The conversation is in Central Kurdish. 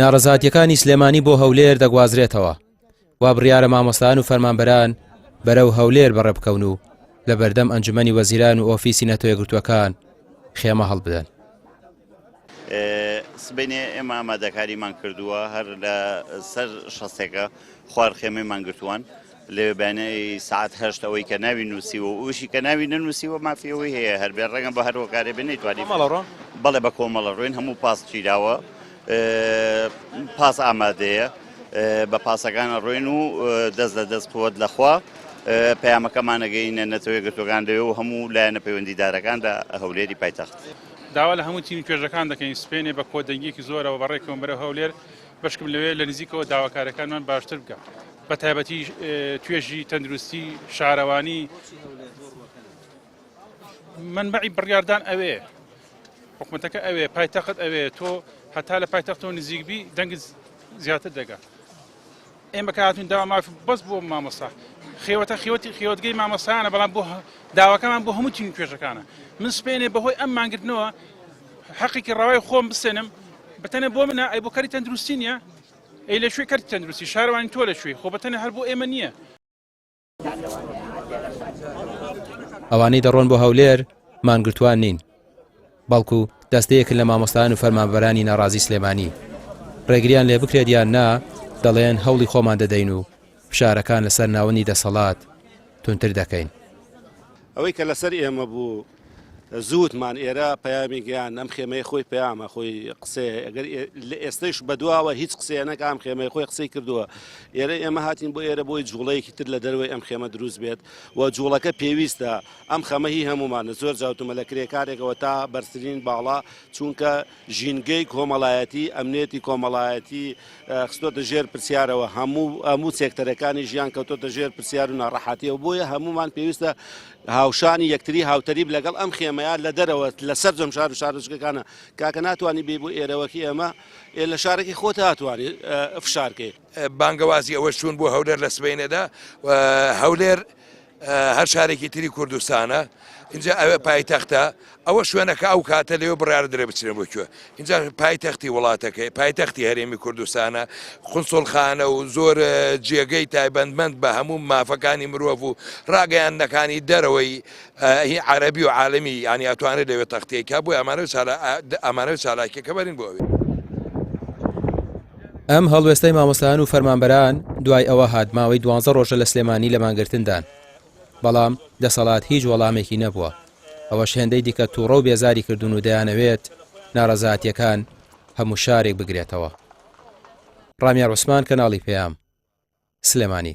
ناڕەزایەتیەکانی سلێمانی بۆ هەولێر دەگوازرێتەوە وا بڕیارە مامۆستایان و فەرمانبەران بەرەو هەولێر بەڕێبکەون و لە بەردەم ئەنجومەنی وەزیران و ئۆفیسی نەتۆ یەکگرتووەکان خێمە هەڵبدەن. سبینێ ئێمە ئامادەکاریمان کردووە هەر لە سەر شەستێکە خوار خێمەیمان گرتووان لێ بەیانەی ساعت هەشت ئەوەی کە ناوی نووسیوە و وشی کە ناوی نەنووسیوە مافیەوەی هەیە هەر بێ ڕەنگە بە هەر هۆکارێ بێ نەیتوانین بەڵێ بە کۆمەڵە ڕوین هەموو پاس چیراوە پاس ئامادەیە بە پاسەکانە ڕوین و دەست لە دەست قووەت لەخوا پەیامەکەمانەگەینە نەتۆ یەکگرتووەکان دەوێ و هەموو لایەنە پەیوەندیدارەکان لە هەولێری پایتەخت. داوا لە هەموو تیم توێژەکان دەکەین سپێنێ بە کۆدەنگێکی زۆرەوە بەڕێکەوە بەرەو هەولێر بەشکم لەوێ لە نزیکەوە داواکارەکانمان باشتر بکە بە تایبەتی توێژی تەندروستی شارەوانی منبعی بڕیاردان ئەوێ حکوومەتەکە ئەوێ پایتەخت ئەوێ تۆ هەتا لە پایتەختەوە نزیکبی دەنگت زیاتر دەگات. ئێمە کە هاتوین داوا مافی بەس بۆ مامۆستا خێوەتگەی مامۆستایانە بەڵام بۆ داواکەمان بۆ هەموو تیم توێژەکانە. من سپێنێ بەهۆی ئەم مانگرتنەوە حەقێکی ڕاوای خۆم بستێنم بەتەنێ بۆ منە ئەی بۆ کاری تەندروستی نییە ئەی لە شوێ کاری تەندروستی شارەوانی تۆ لە شوێ خۆ بەتەنێ هەر بۆ ئێمە نییە. ئەوانەی دەڕۆن بۆ هەولێر مانگرتوان نین بەڵکو دەستەیەکن لە مامۆستایان و فەرمانبەرانی ناڕازی سلێمانی ڕێگریان لێ بکرێت یان نا دەڵێن هەوڵی خۆمان دەدەین و فشارەکان لەسەر ناوەنی دەسەڵات تونتر دەکەین. ئەوەی کە لەسەر ئێمە بوو زووتمان ئێرە پەیامی گیان ئەم خێمەی خۆی پەیامە خۆی قسێ ئەگەر لە ئێستەش بەدواوە هیچ قسەیەنەکە ئەم خێمەی خۆی قسەی کردووە ئێرە ئێمە هاتین بۆ ئێرە بۆی جوڵەیەکی تر لە دەروی ئەم خێمە دروست بێت و جوڵەکە پێویستە ئەم خەمە هی هەمومانە زۆر جاوتمە لە کرێکارێکەوە تا بەرزترین باڵا چونکە ژینگەی کۆمەڵایەتی ئەمنێتی کۆمەڵایەتی خستۆتە ژێر پرسیارەوە هەموو سێکتەرەکانی ژیان کەوتۆتە ژێر پرسیار و ناڕەحەتیەوە بۆیە هەمومان پێویستە هاوشانی یەکتری هاوتەریب لەگەڵ ئەم خێمەیان لە دەرەوە لەسەر جەم شار و شارچکەکانە کاکە ناتوانانی بێ بۆ ئێرەوەکی ئەمە لە شارێکی خۆت هاتوانانی فشارکەی بانگەوازی ئەوە چوون بۆ هەولێر لە سبەینەدا هەولێر هەر شارێکی تری کوردستانە اینجا ئەوێ پایتەختە ئەوە شوێنەکە ئەو کاتە لێوە بڕیارە درێ بچرێن بۆکوێ اینجا پایتەختی وڵاتەکەی پایتەختی هەرێمی کوردستانە خونسڵخانە و زۆر جێگەی تایبەندمەند بە هەموو مافەکانی مرۆڤ و ڕاگەیاندەکانی دەرەوەی هی عەرەبی و عالەمی ینی ئەتوانێت لەوێ تەختەیەکە بۆی ئەمانە چالاکیەکە بەرین بۆ ئەوێ. ئەم هەڵوێستەی مامۆستایان و فەرمانبەران دوای ئەوە هات ماوەی 12 ڕۆژە لە سلێمانی لە مانگرتندان بەڵام دەسەڵات هیچ وەڵامێکی نەبووە. ئەوەش هێندەی دیکە تووڕە و بێزاری کردوون و دەیانەوێت ناڕەزایەتیەکان هەموو شارێک بگرێتەوە. ڕامیار عوسمان کەناڵی پێیام سلێمانی.